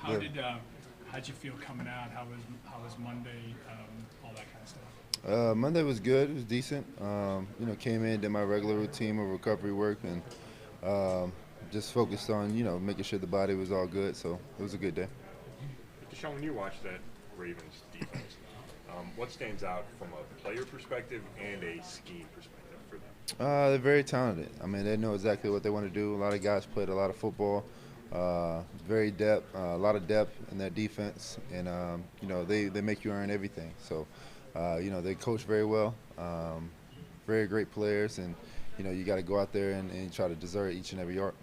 How'd you feel coming out? How was Monday? All that kind of stuff. Monday was good. It was decent. Came in, did my regular routine of recovery work, and um, just focused on making sure the body was all good. So it was a good day. Deshaun, when you watch that Ravens defense, what stands out from a player perspective and a scheme perspective for them? They're very talented. I mean, they know exactly what they want to do. A lot of guys played a lot of football. Very depth, a lot of depth in that defense, and they make you earn everything. So, they coach very well. Very great players, and you got to go out there and try to deserve each and every yard.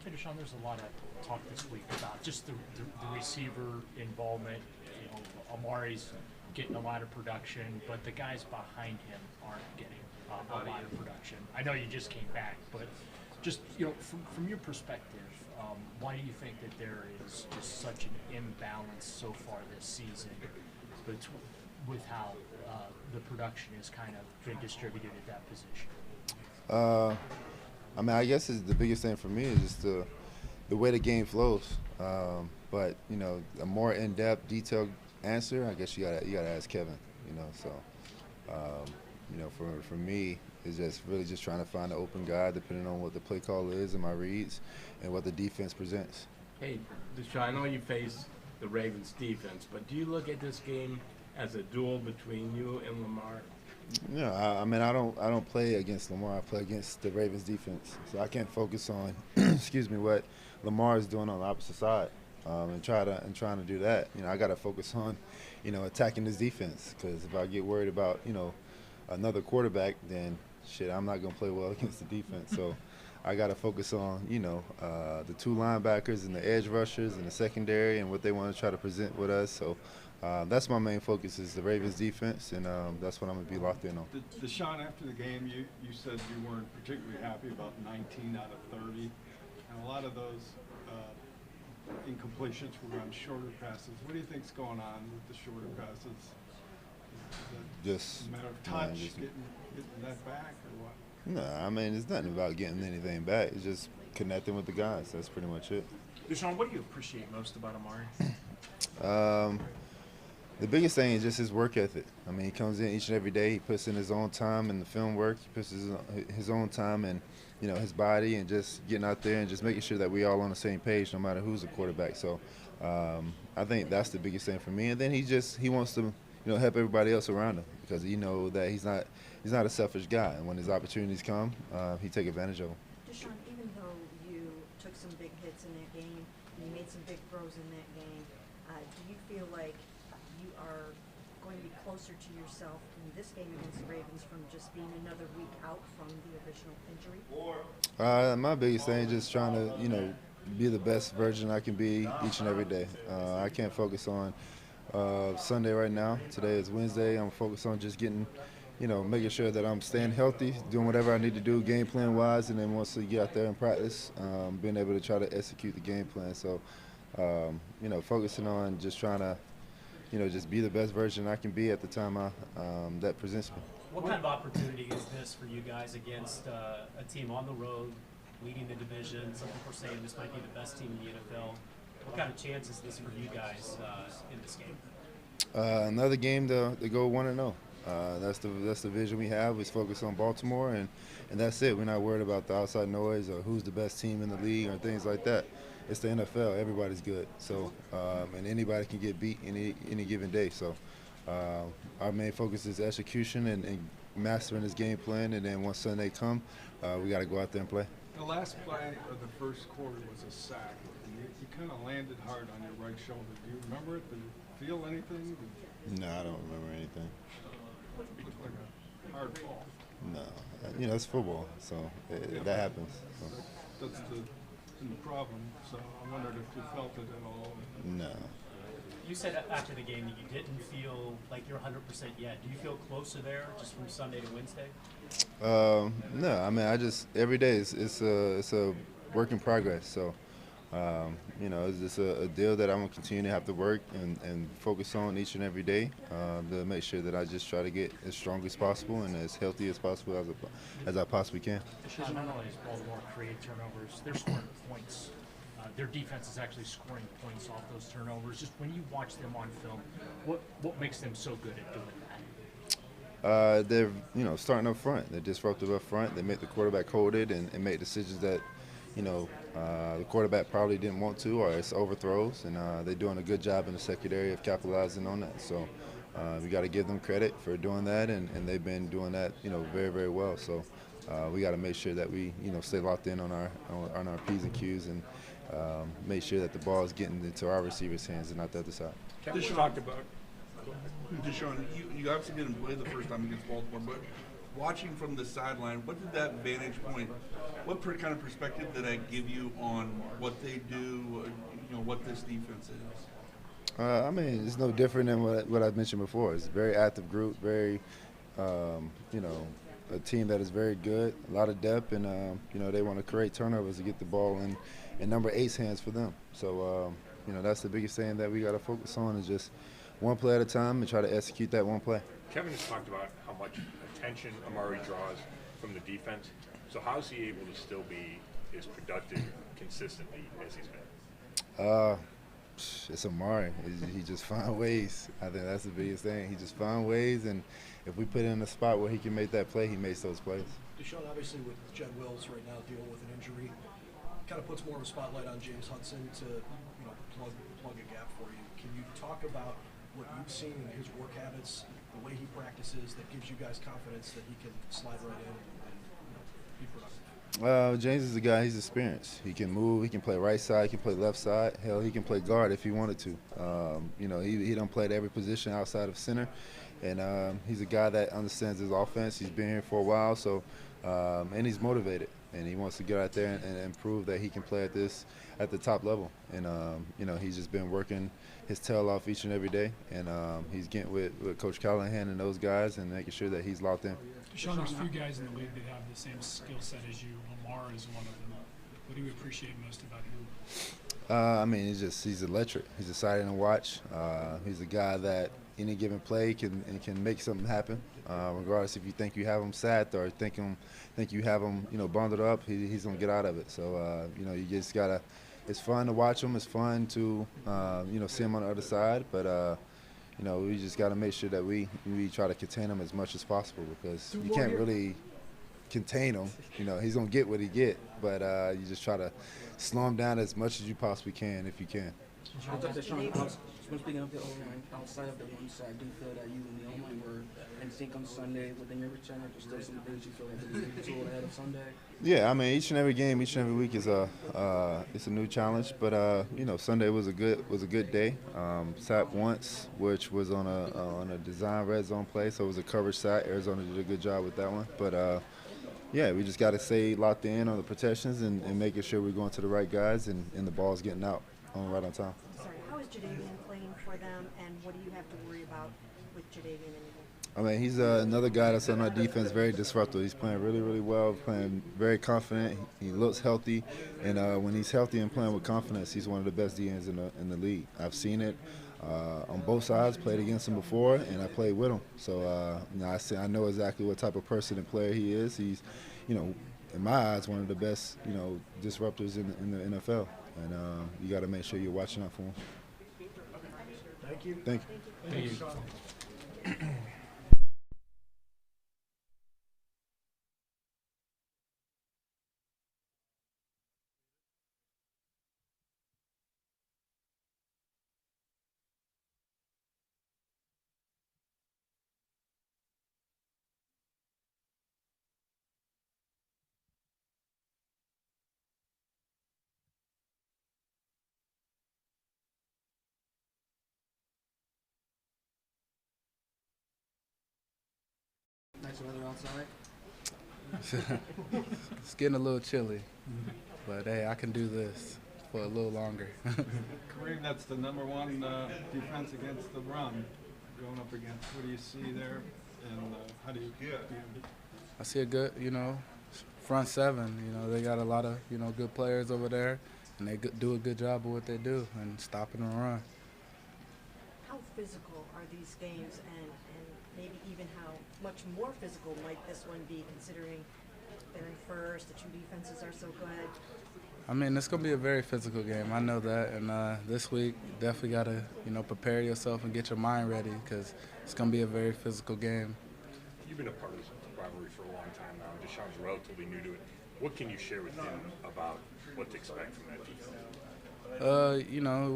Hey, Deshaun, there's a lot of talk this week about just the receiver involvement. Amari's getting a lot of production, but the guys behind him aren't getting a lot of production. I know you just came back, but just from your perspective, why do you think that there is just such an imbalance so far this season with how the production has kind of been distributed at that position? I guess the biggest thing for me is just the way the game flows. But a more in-depth, detailed answer, I guess you gotta ask Kevin. For me, it's just really just trying to find an open guy, depending on what the play call is and my reads, and what the defense presents. Hey, Deshaun, I know you face the Ravens defense, but do you look at this game as a duel between you and Lamar? No, I don't play against Lamar. I play against the Ravens defense, so I can't focus on, what Lamar is doing on the opposite side, and trying to do that. I got to focus on, attacking this defense, because if I get worried about, another quarterback, then I'm not gonna play well against the defense. So I got to focus on, the two linebackers and the edge rushers and the secondary and what they want to try to present with us. So. That's my main focus is the Ravens defense, and that's what I'm going to be locked in on. Deshaun, after the game, you said you weren't particularly happy about 19 out of 30, and a lot of those incompletions were on shorter passes. What do you think's going on with the shorter passes? Is that Just a matter of touch, getting that back, or what? No, it's nothing about getting anything back. It's just connecting with the guys. That's pretty much it. Deshaun, what do you appreciate most about Amari? The biggest thing is just his work ethic. He comes in each and every day. He puts in his own time in the film work. He puts his own time in, his body, and just getting out there and just making sure that we all on the same page, no matter who's the quarterback. So I think that's the biggest thing for me. And then he wants to, help everybody else around him, because he knows that he's not a selfish guy. And when his opportunities come, he take advantage of them. Deshaun, even though you took some big hits in that game, and you made some big throws in that game, do you feel like you are going to be closer to yourself in this game against the Ravens from just being another week out from the original injury? My biggest thing is just trying to, be the best version I can be each and every day. I can't focus on Sunday right now. Today is Wednesday. I'm focused on just getting, making sure that I'm staying healthy, doing whatever I need to do game plan wise, and then once we get out there and practice, being able to try to execute the game plan. So, focusing on just trying to, just be the best version I can be at the time that presents me. What kind of opportunity is this for you guys against a team on the road, leading the division? Some people are saying this might be the best team in the NFL. What kind of chance is this for you guys in this game? Another game to go 1-0. That's the vision we have. We focus on Baltimore, and that's it. We're not worried about the outside noise or who's the best team in the league or things like that. It's the NFL. Everybody's good. So, and anybody can get beat any given day. So, our main focus is execution and mastering this game plan. And then once Sunday come, we got to go out there and play. The last play of the first quarter was a sack. You kind of landed hard on your right shoulder. Do you remember it? Did you feel anything? No, I don't remember anything. It looked like a hard fall. No, it's football, so that happens. So. That's the problem. So I wondered if you felt it at all. No. You said after the game that you didn't feel like you're 100% yet. Do you feel closer there just from Sunday to Wednesday? No, I just every day it's a work in progress. So, it's just a deal that I'm gonna continue to have to work and focus on each and every day to make sure that I just try to get as strong as possible and as healthy as possible as I possibly can. Deshaun, not only does Baltimore create turnovers, they're scoring points Their defense is actually scoring points off those turnovers. Just when you watch them on film, what makes them so good at doing that? They're starting up front. They're disruptive up front. They make the quarterback hold it and make decisions that the quarterback probably didn't want to, or it's overthrows, and they're doing a good job in the secondary of capitalizing on that. So we got to give them credit for doing that, and they've been doing that very, very well. So we got to make sure that we stay locked in on our P's and Q's and make sure that the ball is getting into our receivers' hands and not the other side. Kevin talked about. Deshaun, you obviously didn't play the first time against Baltimore, but watching from the sideline, what did that vantage point, what kind of perspective did that give you on what they do, what this defense is? I mean, it's no different than what I mentioned before. It's a very active group, very, a team that is very good, a lot of depth, and, they want to create turnovers to get the ball in number 8's hands for them. So, that's the biggest thing that we got to focus on is just one play at a time and try to execute that one play. Kevin has talked about how much attention Amari draws from the defense. So how is he able to still be as productive consistently as he's been? It's Amari. He just find ways. I think that's the biggest thing. He just find ways, and if we put him in a spot where he can make that play, he makes those plays. Deshaun, obviously with Jed Wills right now dealing with an injury, kind of puts more of a spotlight on James Hudson to plug a gap for you. Can you talk about what you've seen in his work habits, the way he practices, that gives you guys confidence that he can slide right in and be productive? James is a guy, he's experienced. He can move, he can play right side, he can play left side. Hell, he can play guard if he wanted to. He don't play at every position outside of center. And he's a guy that understands his offense. He's been here for a while, so and he's motivated. And he wants to get out there and prove that he can play at the top level. And he's just been working his tail off each and every day. And he's getting with Coach Callahan and those guys and making sure that he's locked in. Deshaun, there's a few guys in the league that have the same skill set as you. Lamar is one of them. What do you appreciate most about him? He's electric. He's exciting to watch. He's a guy that any given play can make something happen. Regardless if you think you have him sacked or think you have him bundled up, he's gonna get out of it. So you just gotta. It's fun to watch him. It's fun to see him on the other side. But we just gotta make sure that we try to contain him as much as possible because you can't really contain him. He's gonna get what he get, but you just try to slow him down as much as you possibly can if you can. Speaking of the O-line, outside of the one side, do you feel that you and the O-line were in sync on Sunday within your return, or just still some things you feel like you need to tool ahead of Sunday? Yeah, each and every game, each and every week is it's a new challenge. But Sunday was a good day. Sacked once, which was on a design red zone play, so it was a coverage sack. Arizona did a good job with that one. But yeah, we just got to stay locked in on the protections and making sure we're going to the right guys and the ball's getting out right on time. Sorry, how is Jadeveon playing for them, and what do you have to worry about with Jadeveon anymore? He's another guy that's on our defense, very disruptive. He's playing really, really well, playing very confident. He looks healthy, and when he's healthy and playing with confidence, he's one of the best DNs in the league. I've seen it on both sides, played against him before, and I played with him. So I know exactly what type of person and player he is. He's, in my eyes, one of the best, disruptors in the NFL. And you got to make sure you're watching out for him. Thank you. Thank you. Thank you. Nice weather outside. It's getting a little chilly, but hey, I can do this for a little longer. Kareem, that's the number one defense against the run going up against. What do you see there, and how do you I see a good, front seven. They got a lot of, good players over there, and they do a good job of what they do and stopping the run. How physical are these games, and maybe even how much more physical might this one be, considering they're in first, the two defenses are so good? I mean, it's going to be a very physical game. I know that. And this week, definitely got to, prepare yourself and get your mind ready because it's going to be a very physical game. You've been a part of this rivalry for a long time now. Deshaun's relatively new to it. What can you share with him about what to expect from that defense?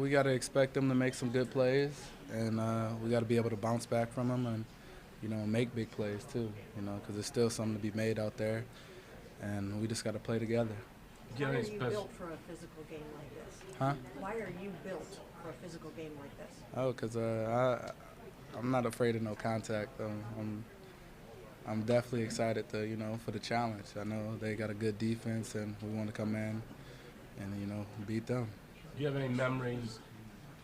We got to expect them to make some good plays, and we got to be able to bounce back from them and, make big plays too, because there's still something to be made out there, and we just got to play together. Why are you built for a physical game like this? Huh? Why are you built for a physical game like this? Oh, because I'm not afraid of no contact. I'm definitely excited to, for the challenge. I know they got a good defense, and we want to come in and, beat them. Do you have any memories,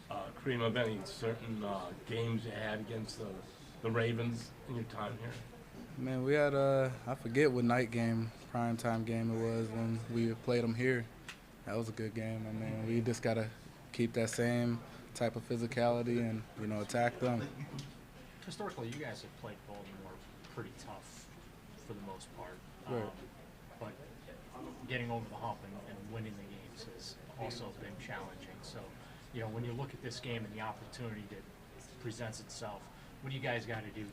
Kareem, of any certain games you had against the Ravens in your time here? Man, we had, I forget what night game, primetime game it was when we played them here. That was a good game. I mean, we just got to keep that same type of physicality and, attack them. Historically, you guys have played Baltimore pretty tough for the most part. Right. But getting over the hump and winning the games has also been challenging. So, when you look at this game and the opportunity that presents itself, what do you guys got to do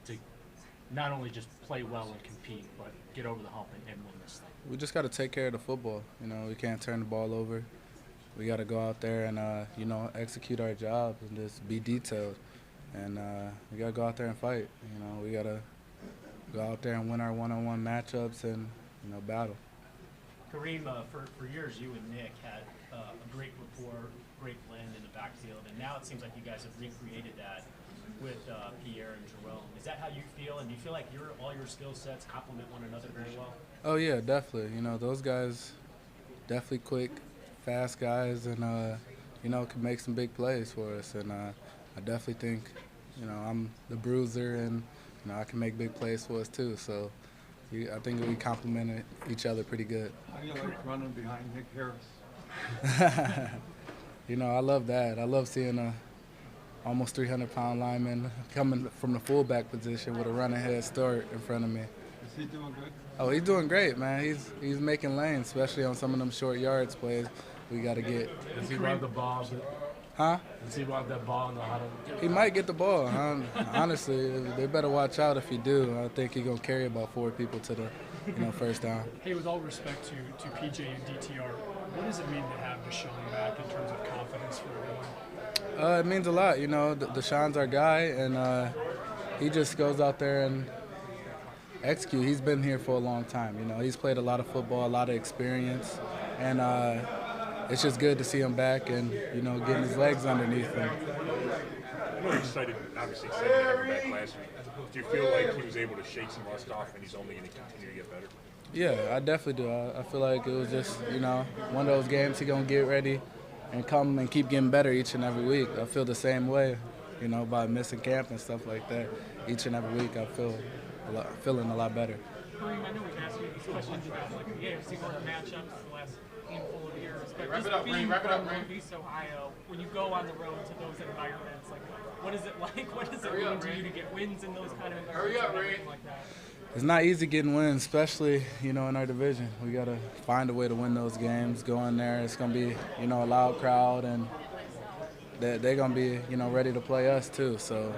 to not only just play well and compete, but get over the hump and win this thing? We just got to take care of the football. We can't turn the ball over. We got to go out there and, execute our job and just be detailed. And we got to go out there and fight. We got to go out there and win our one-on-one matchups and, battle. Kareem, for years, you and Nick had a great rapport, great blend in the backfield, and now it seems like you guys have recreated that with Pierre and Jerome. Is that how you feel? And do you feel like all your skill sets complement one another very well? Oh, yeah, definitely. Those guys definitely quick, fast guys and, can make some big plays for us. And I definitely think, I'm the bruiser and, I can make big plays for us too. So I think we complemented each other pretty good. How do you like running behind Nick Harris? I love that. I love seeing a almost 300-pound lineman coming from the fullback position with a running head start in front of me. Is he doing good? Oh, he's doing great, man. He's making lanes, especially on some of them short yards plays we got to get. Does he want the ball? Huh? Does he want that ball in the huddle? He might get the ball. Honestly, they better watch out if he do. I think he's going to carry about 4 people to the first down. Hey, with all respect to PJ and DTR, what does it mean to have Deshaun back in terms of confidence for everyone? It means a lot. Deshaun's our guy, and he just goes out there and execute. He's been here for a long time. He's played a lot of football, a lot of experience, and it's just good to see him back and, getting his legs underneath him. You're obviously excited to have him back last week. Do you feel like he was able to shake some rust off and he's only going to continue to get better? Yeah, I definitely do. I feel like it was just, one of those games he's going to get ready and come and keep getting better each and every week. I feel the same way, by missing camp and stuff like that. Each and every week I feel feeling a lot better. Kareem, I know we've asked you these questions about the AFC North matchups the last handful of years, but just being from Northeast Ohio, when you go on the road to those environments, what is it like? What does it mean to you to get wins in those kind of environments and everything like that? It's not easy getting wins, especially, in our division. We got to find a way to win those games, go in there. It's going to be, a loud crowd, and they're going to be, ready to play us too. So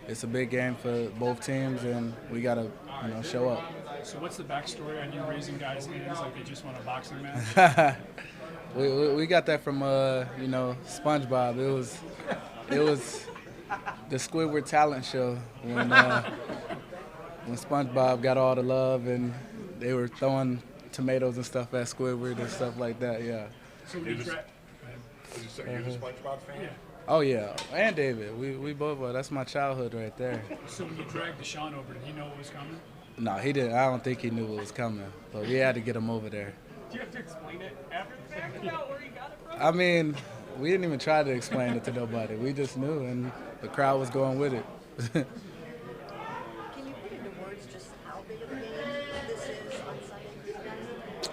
it's a big game for both teams, and we got to, show up. So what's the backstory on you raising guys' hands like they just won a boxing match? we got that from, SpongeBob. It was the Squidward talent show when SpongeBob got all the love and they were throwing tomatoes and stuff at Squidward and stuff like that, yeah. So you're the SpongeBob fan? Yeah. Oh, yeah, and David. We both were. That's my childhood right there. So when you dragged Deshaun over, did he know what was coming? No, he didn't. I don't think he knew what was coming, but we had to get him over there. Do you have to explain it after the fact about where you got it from? I mean, we didn't even try to explain it to nobody. We just knew, and the crowd was going with it. Can you put into words just how big of a game this is on Sunday for you guys?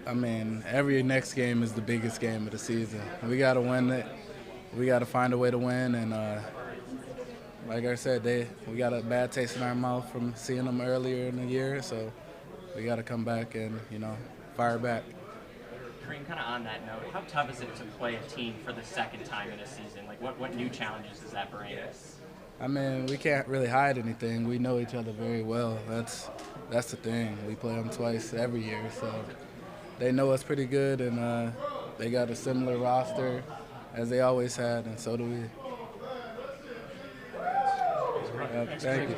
I mean, every next game is the biggest game of the season. We got to win it. We got to find a way to win, and like I said, we got a bad taste in our mouth from seeing them earlier in the year, so we got to come back and, fire back. Kareem, kind of on that note, how tough is it to play a team for the second time in a season? Like, what new challenges does that bring? I mean, we can't really hide anything. We know each other very well. That's the thing. We play them twice every year, so they know us pretty good, and they got a similar roster as they always had, and so do we. Thank you.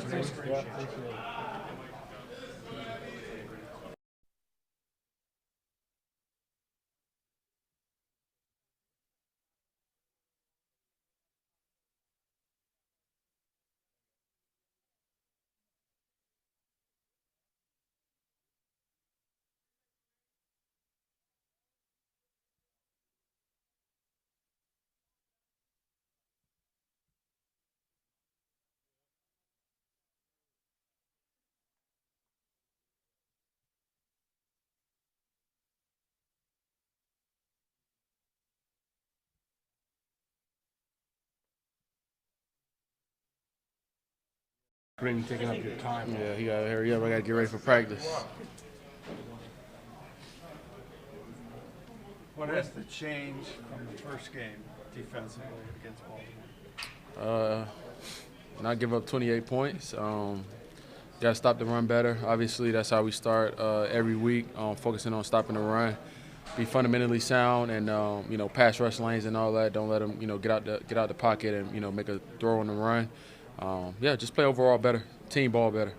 Kareem taking up your time. Yeah, he gotta hurry up. I gotta get ready for practice. What has to change from the first game defensively against Baltimore? Not give up 28 points. Gotta stop the run better. Obviously, that's how we start every week, focusing on stopping the run. Be fundamentally sound and pass rush lanes and all that. Don't let them get out the pocket and make a throw on the run. Just play overall better, team ball better.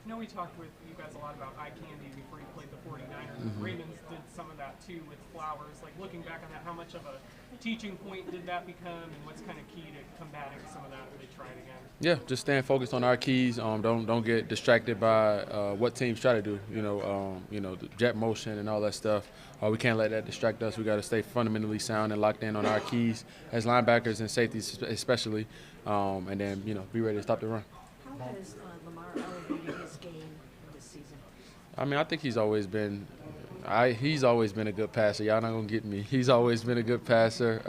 I know we talked with you guys a lot about eye candy before you played the 49ers. Mm-hmm. Ravens did some of that too with Flowers. Like, looking back on that, how much of a teaching point did that become, and what's kind of key to combating some of that if they try it again? Yeah, just staying focused on our keys. Don't get distracted by what teams try to do. The jet motion and all that stuff. We can't let that distract us. We got to stay fundamentally sound and locked in on our keys as linebackers and safeties, especially, and then be ready to stop the run. How has Lamar elevated his game this season? I mean, I think he's always been a good passer. Y'all not gonna get me. He's always been a good passer.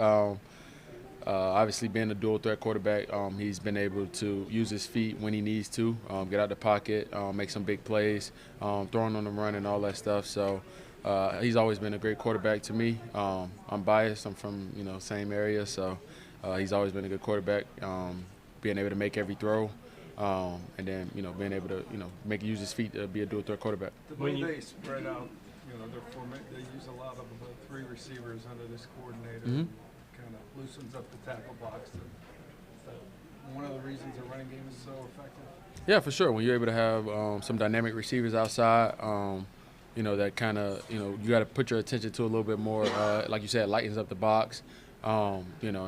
Obviously, being a dual threat quarterback, he's been able to use his feet when he needs to, get out the pocket, make some big plays, throwing on the run and all that stuff. So he's always been a great quarterback to me. I'm biased. I'm from same area, so he's always been a good quarterback. Being able to make every throw, and then being able to use his feet to be a dual threat quarterback. The way they spread out, they use a lot of three receivers under this coordinator. Mm-hmm. Kind of loosens up the tackle box. One of the reasons the running game is so effective. Yeah, for sure. When you're able to have some dynamic receivers outside, that kind of you got to put your attention to a little bit more. Like you said, lightens up the box. And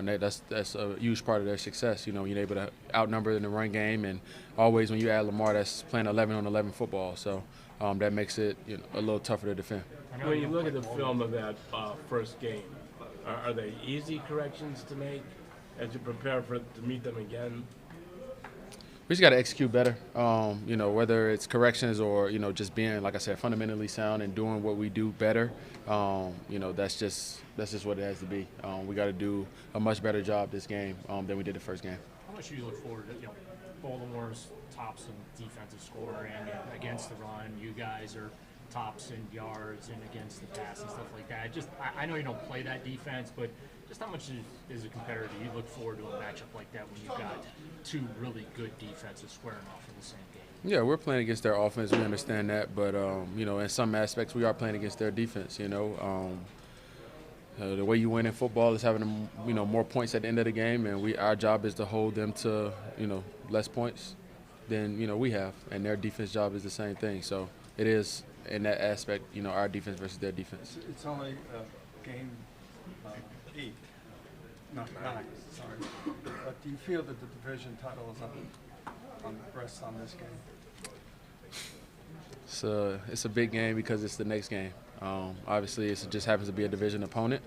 that's a huge part of their success. You're able to outnumber in the run game, and always when you add Lamar, that's playing 11-on-11 football. So that makes it a little tougher to defend. When you look at the film of that first game, are they easy corrections to make as you prepare to meet them again? We just got to execute better. Whether it's corrections or just being, like I said, fundamentally sound and doing what we do better. That's just what it has to be. We got to do a much better job this game than we did the first game. How much do you look forward to Baltimore's tops in defensive scoring against the run? You guys are tops in yards and against the pass and stuff like that. I know you don't play that defense, but just how much as a competitor do you look forward to a matchup like that when you've got two really good defenses squaring off in the same game? Yeah, we're playing against their offense. We understand that, but in some aspects we are playing against their defense. The way you win in football is having more points at the end of the game, and our job is to hold them to less points than we have, and their defense job is the same thing. So it is in that aspect, our defense versus their defense. It's only game 8, not 9. Sorry, but do you feel that the division title is on rests on this game? It's a big game because it's the next game. Obviously, it just happens to be a division opponent,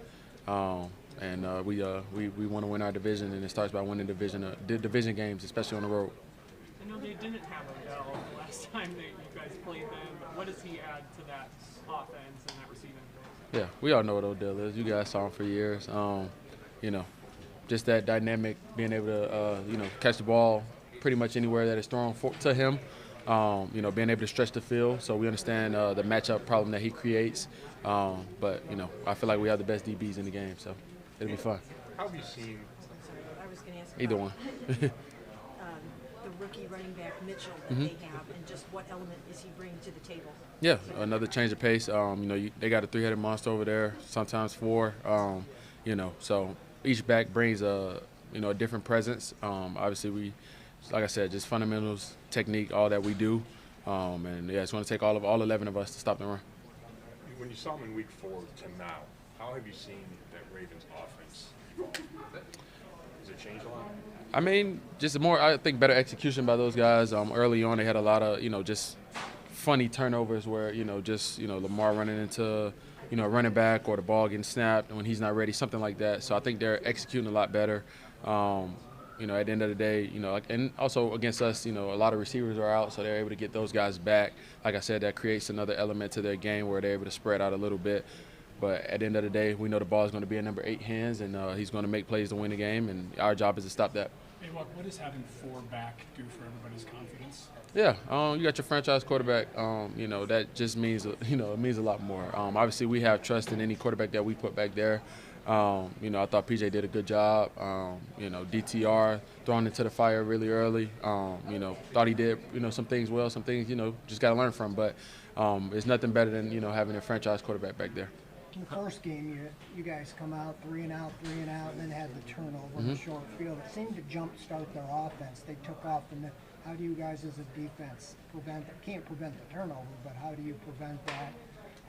and we want to win our division, and it starts by winning division games, especially on the road. I know they didn't have Odell the last time that you guys played them, but what does he add to that offense and that receiving? Yeah, we all know what Odell is. You guys saw him for years. Just that dynamic, being able to catch the ball pretty much anywhere that it's thrown to him. You know, being able to stretch the field, so we understand the matchup problem that he creates. But you know, I feel like we have the best DBs in the game, so it'll be fun. How have you seen? I was going to ask Either about, one. the rookie running back Mitchell that Mm-hmm. they have, and just what element is he bringing to the table? Yeah, another change of pace. You know, they got a 3-headed monster over there, sometimes 4. You know, so each back brings a different presence. Obviously, we, like I said, just fundamentals, technique, all that we do. And yeah, it's going to take all 11 of us to stop the run. When you saw him in week 4 to now, how have you seen that Ravens offense evolve? Has it changed a lot? I mean, just more, I think, better execution by those guys. Early on, they had a lot of, just funny turnovers where, just, Lamar running into, a running back or the ball getting snapped when he's not ready, something like that. So I think they're executing a lot better. At the end of the day, and also against us, a lot of receivers are out, so they're able to get those guys back. Like I said, that creates another element to their game where they're able to spread out a little bit. But at the end of the day, we know the ball is going to be in number 8 hands, and he's going to make plays to win the game, and our job is to stop that. Hey, what does having 4 back do for everybody's confidence? Yeah, you got your franchise quarterback. That just means, it means a lot more. Obviously, we have trust in any quarterback that we put back there. I thought PJ did a good job. DTR thrown into the fire really early. Thought he did, some things well, some things, just got to learn from. But it's nothing better than, having a franchise quarterback back there. In the first game, you guys come out 3 and out, and then had the turnover in the short field. It seemed to jumpstart their offense. They took off, and how do you guys as a defense can't prevent the turnover, but how do you prevent that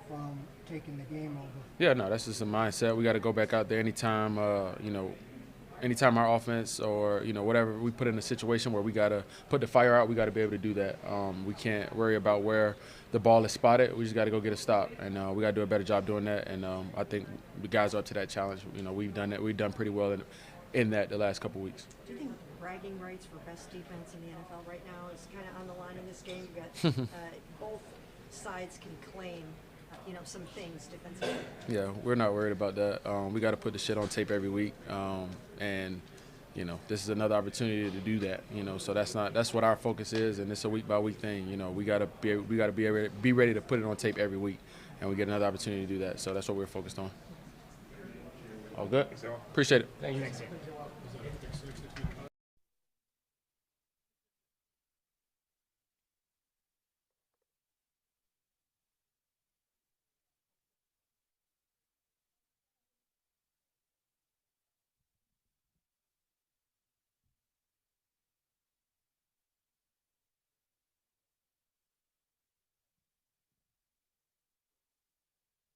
from taking the game over? Yeah, no, that's just a mindset. We got to go back out there anytime, anytime our offense or, whatever, we put in a situation where we got to put the fire out, we got to be able to do that. We can't worry about where the ball is spotted. We just got to go get a stop, and we got to do a better job doing that. And I think the guys are up to that challenge. We've done it. We've done pretty well in that the last couple of weeks. Do you think bragging rights for best defense in the NFL right now is kind of on the line in this game? You got both sides can claim some things defensively. Yeah, we're not worried about that. We got to put the shit on tape every week, and this is another opportunity to do that. So that's what our focus is, and it's a week by week thing. We got to be ready to put it on tape every week, and we get another opportunity to do that. So that's what we're focused on. All good. Appreciate it. Thank you. Thanks.